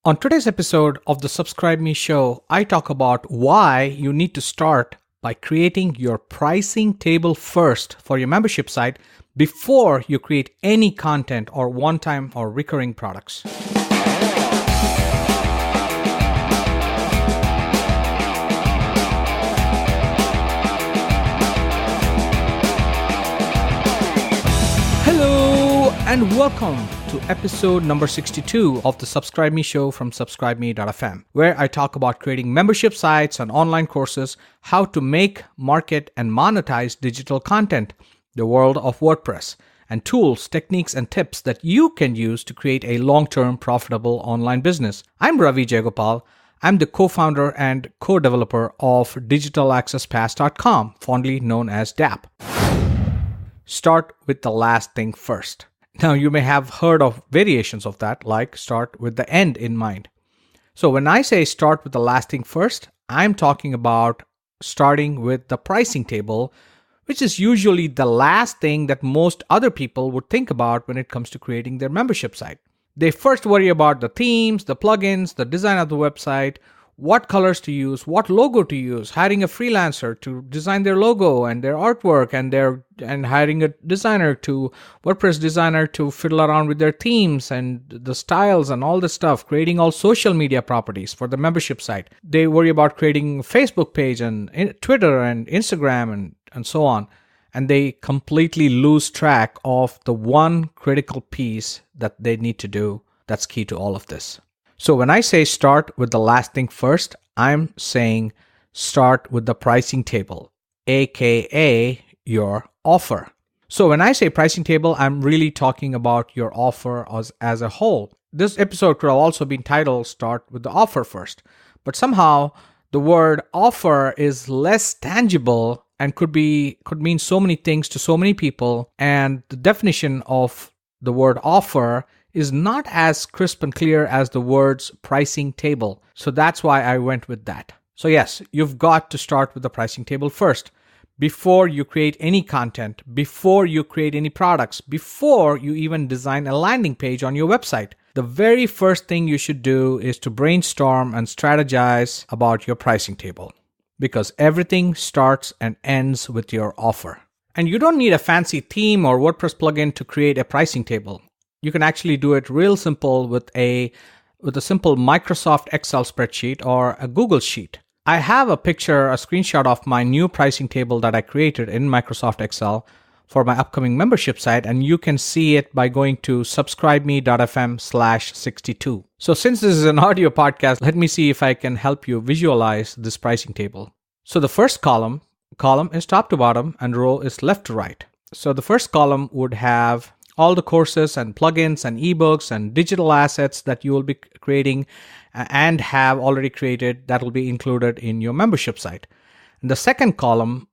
On today's episode of the Subscribe Me show, I talk about why you need to start by creating your pricing table first for your membership site before you create any content or one-time or recurring products. Hello and welcome to episode number 62 of the Subscribe Me show from subscribeme.fm, where I talk about creating membership sites and online courses, how to make, market, and monetize digital content, the world of WordPress, and tools, techniques, and tips that you can use to create a long-term profitable online business. I'm Ravi Jayagopal. I'm the co-founder and co-developer of digitalaccesspass.com, fondly known as DAP. Start with the last thing first. Now, you may have heard of variations of that, like start with the end in mind. So when I say start with the last thing first, I'm talking about starting with the pricing table, which is usually the last thing that most other people would think about when it comes to creating their membership site. They first worry about the themes, the plugins, the design of the website, what colors to use, what logo to use, hiring a freelancer to design their logo and their artwork, and hiring a WordPress designer to fiddle around with their themes and the styles and all the stuff, creating all social media properties for the membership site. They worry about creating a Facebook page and Twitter and Instagram and so on. And they completely lose track of the one critical piece that they need to do that's key to all of this. So when I say start with the last thing first, I'm saying start with the pricing table, aka your offer. So when I say pricing table, I'm really talking about your offer as a whole. This episode could have also been titled Start with the Offer First, but somehow the word offer is less tangible and could mean so many things to so many people, and the definition of the word offer is not as crisp and clear as the words pricing table. So that's why I went with that. So yes, you've got to start with the pricing table first. Before you create any content, before you create any products, before you even design a landing page on your website, the very first thing you should do is to brainstorm and strategize about your pricing table. Because everything starts and ends with your offer. And you don't need a fancy theme or WordPress plugin to create a pricing table. You can actually do it real simple with a simple Microsoft Excel spreadsheet or a Google Sheet. I have a screenshot of my new pricing table that I created in Microsoft Excel for my upcoming membership site, and you can see it by going to subscribeme.fm/62. So since this is an audio podcast, let me see if I can help you visualize this pricing table. So the first column is top to bottom and row is left to right. So the first column would have all the courses and plugins and ebooks and digital assets that you will be creating and have already created that will be included in your membership site. And the second column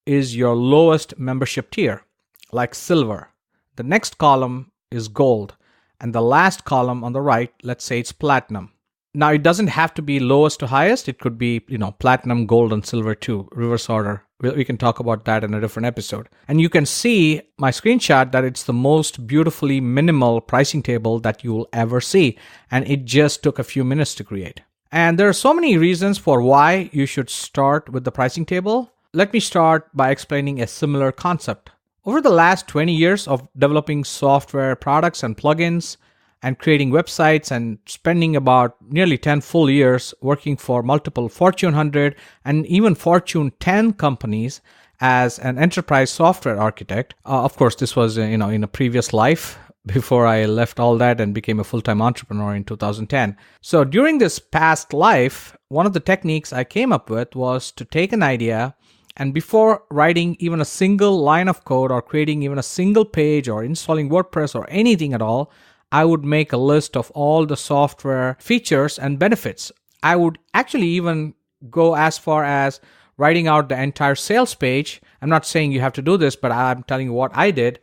is your lowest membership tier, like silver. The next column is gold. And the last column on the right, let's say it's platinum. Now, it doesn't have to be lowest to highest. It could be, platinum, gold, and silver too, reverse order. We can talk about that in a different episode. And you can see my screenshot that it's the most beautifully minimal pricing table that you will ever see. And it just took a few minutes to create. And there are so many reasons for why you should start with the pricing table. Let me start by explaining a similar concept. Over the last 20 years of developing software products and plugins, and creating websites and spending about nearly 10 full years working for multiple Fortune 100 and even Fortune 10 companies as an enterprise software architect. Of course, this was in a previous life before I left all that and became a full-time entrepreneur in 2010. So during this past life, one of the techniques I came up with was to take an idea and before writing even a single line of code or creating even a single page or installing WordPress or anything at all, I would make a list of all the software features and benefits. I would actually even go as far as writing out the entire sales page. I'm not saying you have to do this, but I'm telling you what I did.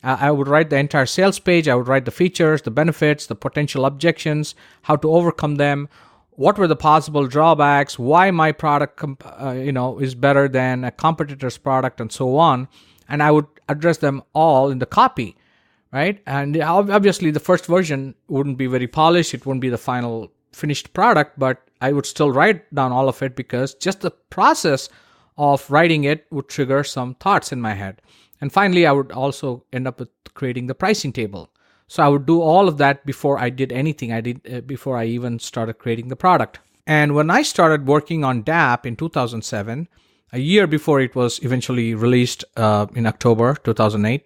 I would write the entire sales page. I would write the features, the benefits, the potential objections, how to overcome them, what were the possible drawbacks, why my product is better than a competitor's product, and so on. And I would address them all in the copy. Right? And obviously the first version wouldn't be very polished. It wouldn't be the final finished product, but I would still write down all of it because just the process of writing it would trigger some thoughts in my head. And finally, I would also end up with creating the pricing table. So I would do all of that before I did anything. Before I even started creating the product. And when I started working on DApp in 2007, a year before it was eventually released in October 2008,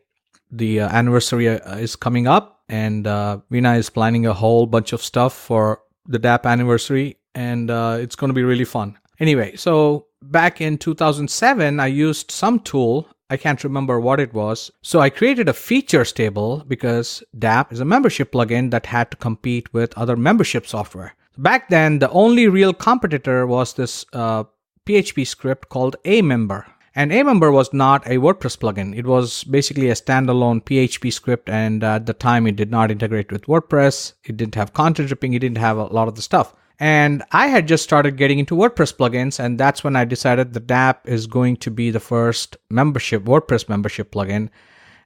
the anniversary is coming up, and Veena is planning a whole bunch of stuff for the DApp anniversary, and it's going to be really fun. Anyway, so back in 2007, I used some tool. I can't remember what it was. So I created a features table because DApp is a membership plugin that had to compete with other membership software. Back then, the only real competitor was this PHP script called Amember. And Amember was not a WordPress plugin. It was basically a standalone PHP script, and at the time it did not integrate with WordPress. It didn't have content dripping. It didn't have a lot of the stuff. And I had just started getting into WordPress plugins, and that's when I decided the DApp is going to be the first WordPress membership plugin,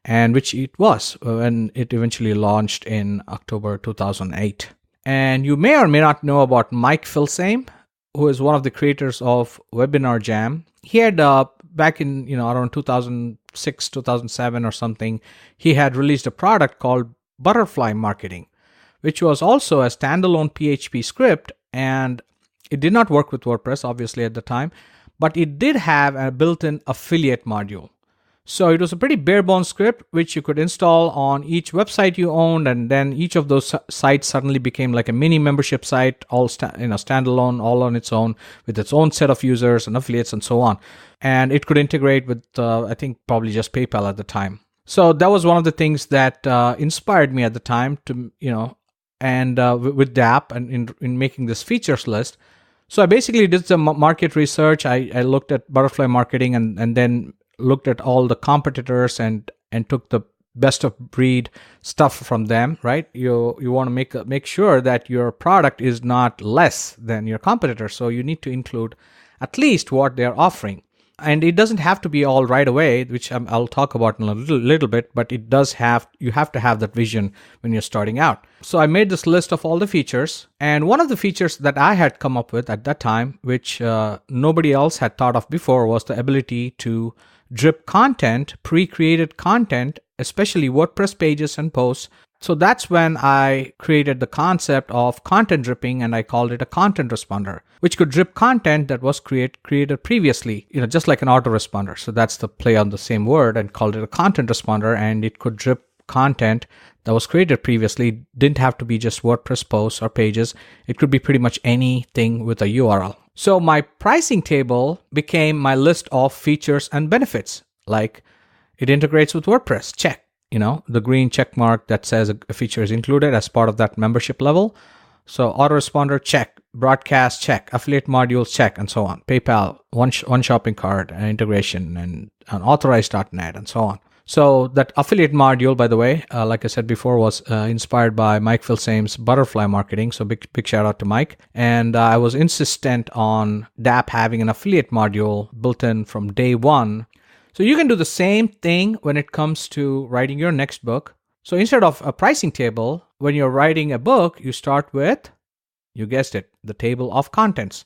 and which it was when it eventually launched in October 2008. And you may or may not know about Mike Filsame, who is one of the creators of Webinar Jam. He had back in around 2006, 2007 or something, he had released a product called Butterfly Marketing, which was also a standalone PHP script, and it did not work with WordPress, obviously, at the time, but it did have a built-in affiliate module. So it was a pretty bare-bones script, which you could install on each website you owned, and then each of those sites suddenly became like a mini membership site, all standalone, all on its own, with its own set of users and affiliates and so on. And it could integrate with, I think, probably just PayPal at the time. So that was one of the things that inspired me at the time to, and with DApp and in making this features list. So I basically did some market research. I looked at Butterfly Marketing and then looked at all the competitors and took the best of breed stuff from them, right? You want to make sure that your product is not less than your competitor. So you need to include at least what they're offering. And it doesn't have to be all right away, which I'll talk about in a little bit, but you have to have that vision when you're starting out. So I made this list of all the features, and one of the features that I had come up with at that time, which nobody else had thought of before, was the ability to drip content, pre-created content, especially WordPress pages and posts. So that's when I created the concept of content dripping, and I called it a content responder, which could drip content that was created previously, just like an autoresponder. So that's the play on the same word, and called it a content responder, and it could drip content that was created previously. Didn't have to be just WordPress posts or pages. It could be pretty much anything with a URL. So my pricing table became my list of features and benefits, like it integrates with WordPress, check. The green check mark that says a feature is included as part of that membership level. So autoresponder, check. Broadcast, check. Affiliate modules, check, and so on. PayPal, one shopping cart, and integration, and authorize.net, and so on. So that affiliate module, by the way, like I said before, was inspired by Mike Filsame's Butterfly Marketing. So big shout out to Mike. And I was insistent on DApp having an affiliate module built in from day one. So you can do the same thing when it comes to writing your next book. So instead of a pricing table, when you're writing a book, you start with, you guessed it, the table of contents.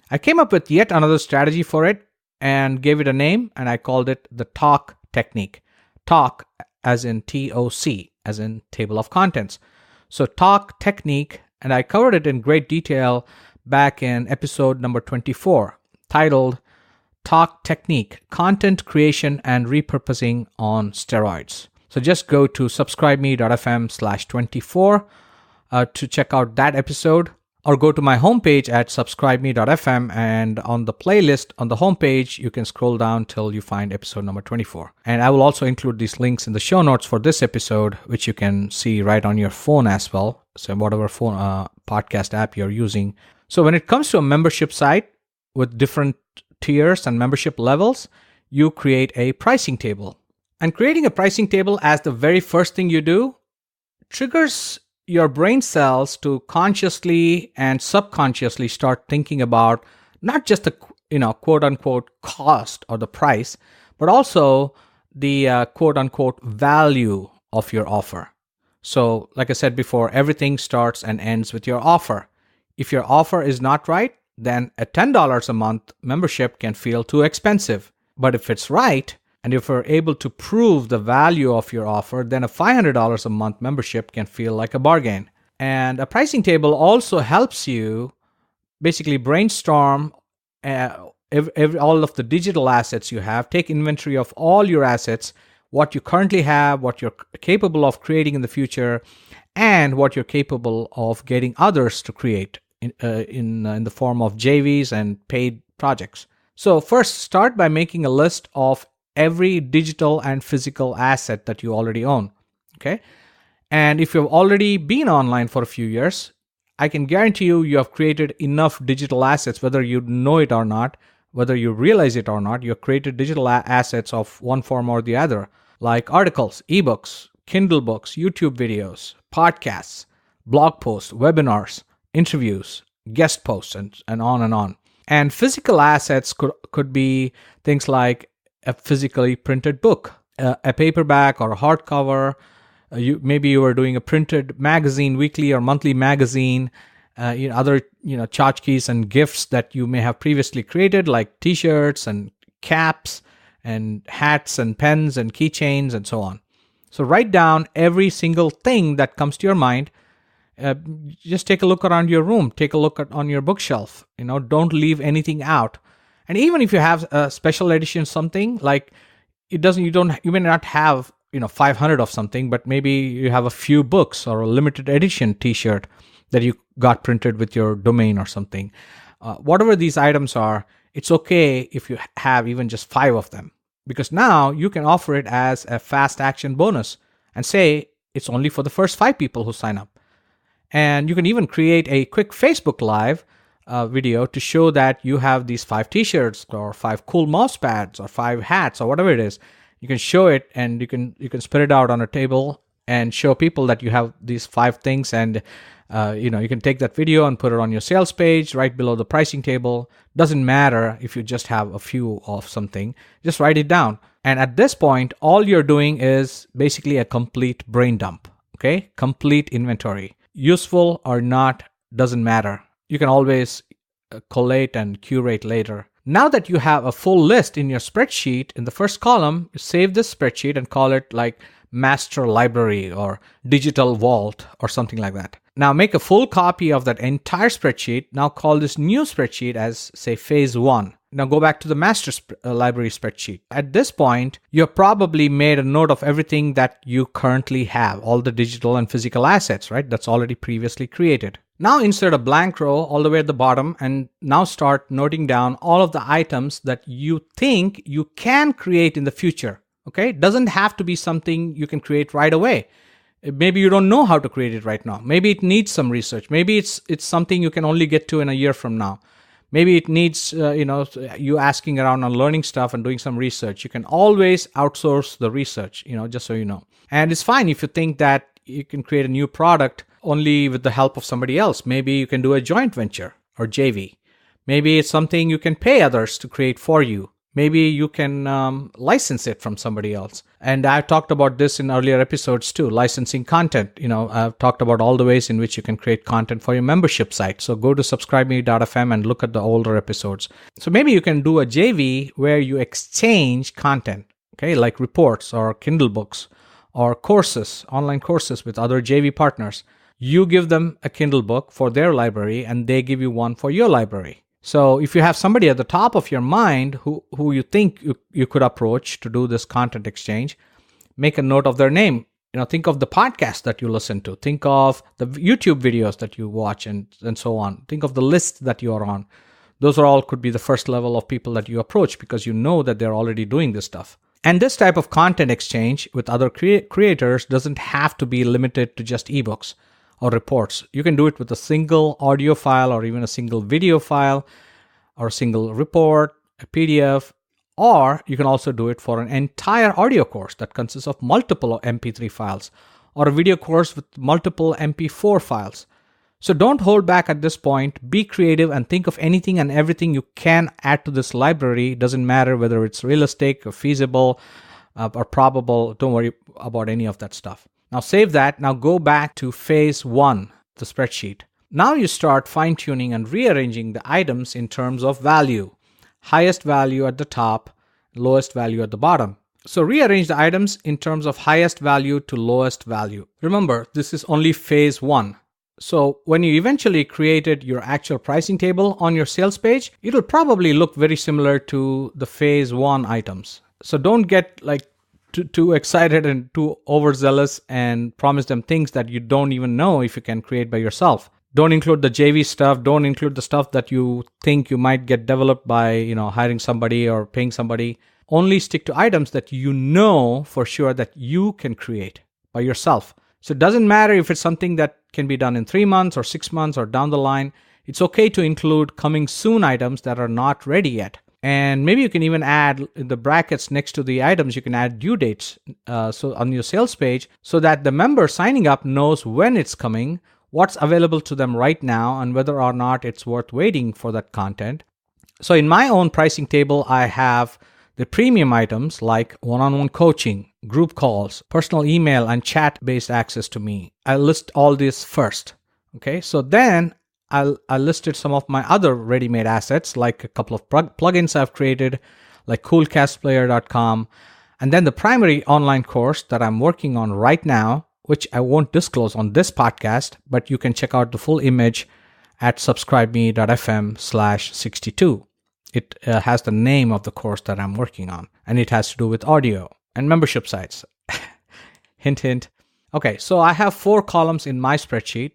I came up with yet another strategy for it and gave it a name, and I called it the TOC technique. TOC as in TOC, as in table of contents. So TOC technique, and I covered it in great detail back in episode number 24, titled TOC Technique, Content Creation and Repurposing on Steroids. So just go to subscribeme.fm/24 to check out that episode, or go to my homepage at subscribeme.fm, and on the playlist on the homepage, you can scroll down till you find episode number 24. And I will also include these links in the show notes for this episode, which you can see right on your phone as well. So whatever phone podcast app you're using. So when it comes to a membership site with different tiers and membership levels, you create a pricing table. And creating a pricing table as the very first thing you do triggers your brain cells to consciously and subconsciously start thinking about not just the quote unquote cost or the price, but also the quote unquote value of your offer. So like I said before, everything starts and ends with your offer. If your offer is not right, then a $10 a month membership can feel too expensive. But if it's right, and if you're able to prove the value of your offer, then a $500 a month membership can feel like a bargain. And a pricing table also helps you basically brainstorm all of the digital assets you have, take inventory of all your assets, what you currently have, what you're capable of creating in the future, and what you're capable of getting others to create in the form of JVs and paid projects. So first, start by making a list of every digital and physical asset that you already own. Okay? And if you've already been online for a few years, I can guarantee you have created enough digital assets, whether you know it or not, whether you realize it or not. You've created digital assets of one form or the other, like articles, ebooks, Kindle books, YouTube videos, podcasts, blog posts, webinars, interviews, guest posts, and on and on. And physical assets could be things like a physically printed book, a paperback or a hardcover. Maybe you are doing a printed magazine, weekly or monthly magazine, other tchotchkes and gifts that you may have previously created, like T-shirts and caps and hats and pens and keychains and so on. So write down every single thing that comes to your mind. Just take a look around your room. Take a look on your bookshelf. Don't leave anything out. And even if you have a special edition something, like you may not have 500 of something, but maybe you have a few books or a limited edition T-shirt that you got printed with your domain or something. Whatever these items are, it's okay if you have even just 5 of them, because now you can offer it as a fast action bonus and say it's only for the first 5 people who sign up. And you can even create a quick Facebook Live video to show that you have these 5 T-shirts or 5 cool mouse pads or 5 hats or whatever it is. You can show it, and you can spread it out on a table and show people that you have these 5 things. And you can take that video and put it on your sales page right below the pricing table. Doesn't matter if you just have a few of something. Just write it down. And at this point, all you're doing is basically a complete brain dump. Okay, complete inventory. Useful or not, doesn't matter. You can always collate and curate later. Now that you have a full list in your spreadsheet, in the first column, save this spreadsheet and call it like master library or digital vault or something like that. Now make a full copy of that entire spreadsheet. Now call this new spreadsheet as, say, phase 1. Now go back to the master library spreadsheet. At this point, you've probably made a note of everything that you currently have, all the digital and physical assets, right? That's already previously created. Now insert a blank row all the way at the bottom, and now start noting down all of the items that you think you can create in the future. Okay? It doesn't have to be something you can create right away. Maybe you don't know how to create it right now. Maybe it needs some research. Maybe it's something you can only get to in a year from now. Maybe it needs you asking around on learning stuff and doing some research. You can always outsource the research, just so you know. And it's fine if you think that you can create a new product only with the help of somebody else. Maybe you can do a joint venture or JV. Maybe it's something you can pay others to create for you. Maybe you can license it from somebody else. And I've talked about this in earlier episodes too, licensing content. I've talked about all the ways in which you can create content for your membership site. So go to subscribeme.fm and look at the older episodes. So maybe you can do a JV where you exchange content, okay, like reports or Kindle books or courses, online courses with other JV partners. You give them a Kindle book for their library and they give you one for your library. So if you have somebody at the top of your mind who you think you could approach to do this content exchange, make a note of their name. Think of the podcast that you listen to. Think of the YouTube videos that you watch and so on. Think of the list that you are on. Those are all could be the first level of people that you approach because you know that they're already doing this stuff. And this type of content exchange with other creators doesn't have to be limited to just ebooks or reports. You can do it with a single audio file or even a single video file or a single report, a PDF, or you can also do it for an entire audio course that consists of multiple MP3 files or a video course with multiple MP4 files. So don't hold back at this point. Be creative and think of anything and everything you can add to this library. It doesn't matter whether it's realistic or feasible or probable. Don't worry about any of that stuff. Now save that. Now go back to phase 1, the spreadsheet. Now you start fine-tuning and rearranging the items in terms of value. Highest value at the top, lowest value at the bottom. So rearrange the items in terms of highest value to lowest value. Remember, this is only phase 1. So when you eventually created your actual pricing table on your sales page, it'll probably look very similar to the phase 1 items. So don't get too excited and too overzealous and promise them things that you don't even know if you can create by yourself. Don't include the JV stuff. Don't include the stuff that you think you might get developed by, hiring somebody or paying somebody. Only stick to items that you know for sure that you can create by yourself. So it doesn't matter if it's something that can be done in 3 months or 6 months or down the line. It's okay to include coming soon items that are not ready yet. And maybe you can even add in the brackets next to the items, you can add due dates so on your sales page so that the member signing up knows when it's coming, what's available to them right now, and whether or not it's worth waiting for that content. So in my own pricing table, I have the premium items like one-on-one coaching, group calls, personal email, and chat-based access to me. I list all this first. Okay, so then I listed some of my other ready-made assets, like a couple of plugins I've created, like coolcastplayer.com, and then the primary online course that I'm working on right now, which I won't disclose on this podcast, but you can check out the full image at subscribeme.fm/62. It has the name of the course that I'm working on, and it has to do with audio and membership sites. Hint, hint. Okay, so I have 4 columns in my spreadsheet.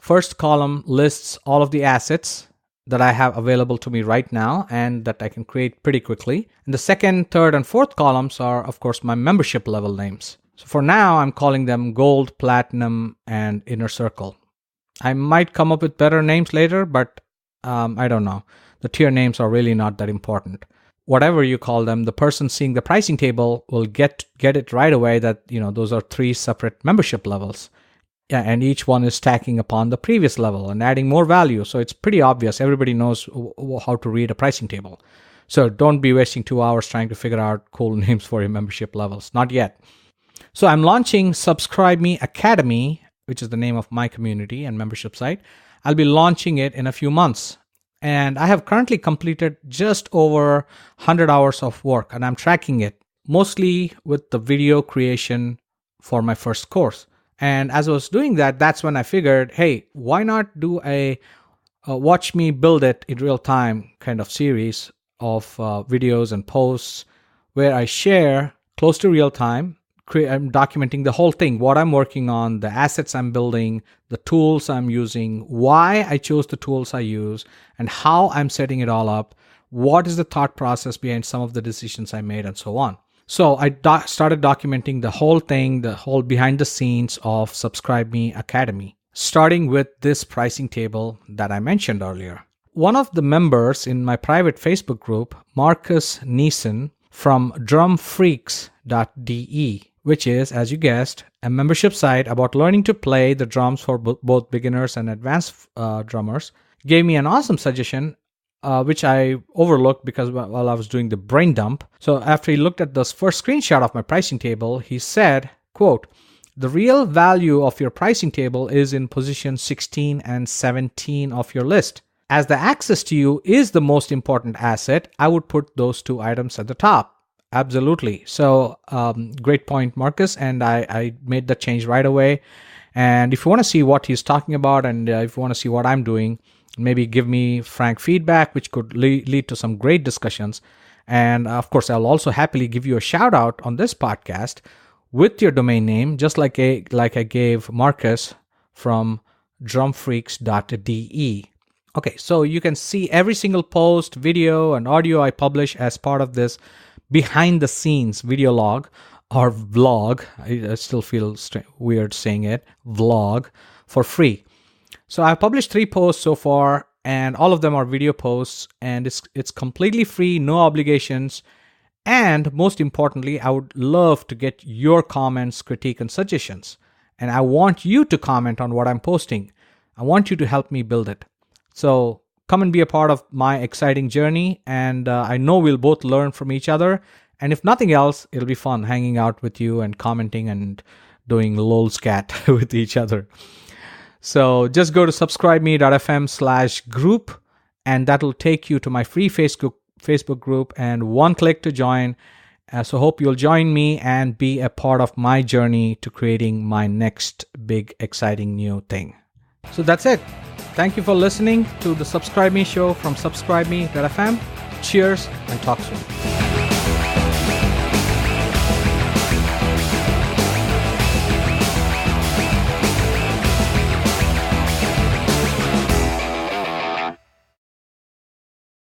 First column lists all of the assets that I have available to me right now and that I can create pretty quickly. And the second, third, and fourth columns are, of course, my membership level names. So for now, I'm calling them Gold, Platinum, and Inner Circle. I might come up with better names later, but I don't know. The tier names are really not that important. Whatever you call them, the person seeing the pricing table will get it right away that, those are 3 separate membership levels. Yeah, and each one is stacking upon the previous level and adding more value. So it's pretty obvious. Everybody knows how to read a pricing table. So don't be wasting 2 hours trying to figure out cool names for your membership levels. Not yet. So I'm launching Subscribe Me Academy, which is the name of my community and membership site. I'll be launching it in a few months. And I have currently completed just over 100 hours of work, and I'm tracking it mostly with the video creation for my first course. And as I was doing that, that's when I figured, hey, why not do a watch me build it in real time kind of series of videos and posts where I share close to real time. I'm documenting the whole thing, what I'm working on, the assets I'm building, the tools I'm using, why I chose the tools I use, and how I'm setting it all up, what is the thought process behind some of the decisions I made, and so on. So I started documenting the whole thing, the whole behind the scenes of Subscribe Me Academy, starting with this pricing table that I mentioned earlier. One of the members in my private Facebook group, Marcus Neeson from drumfreaks.de, which is, as you guessed, a membership site about learning to play the drums for both beginners and advanced drummers, gave me an awesome suggestion, which I overlooked because while I was doing the brain dump. So after he looked at this first screenshot of my pricing table, he said, quote, "The real value of your pricing table is in position 16 and 17 of your list. As the access to you is the most important asset, I would put those 2 items at the top." Absolutely. So great point, Marcus. And I made that change right away. And if you want to see what he's talking about, and if you want to see what I'm doing, maybe give me frank feedback, which could lead to some great discussions. And of course, I'll also happily give you a shout out on this podcast with your domain name, just like I gave Marcus from drumfreaks.de. Okay, so you can see every single post, video, and audio I publish as part of this behind the scenes video log or vlog. I still feel weird saying it, vlog, for free. So I've published 3 posts so far, and all of them are video posts, and it's completely free, no obligations. And most importantly, I would love to get your comments, critique, and suggestions. And I want you to comment on what I'm posting. I want you to help me build it. So come and be a part of my exciting journey, and I know we'll both learn from each other. And if nothing else, it'll be fun hanging out with you and commenting and doing lolscat with each other. So just go to subscribeme.fm/group, and that will take you to my free Facebook group, and one click to join. So hope you'll join me and be a part of my journey to creating my next big, exciting new thing. So that's it. Thank you for listening to the Subscribe Me Show from subscribeme.fm. Cheers and talk soon.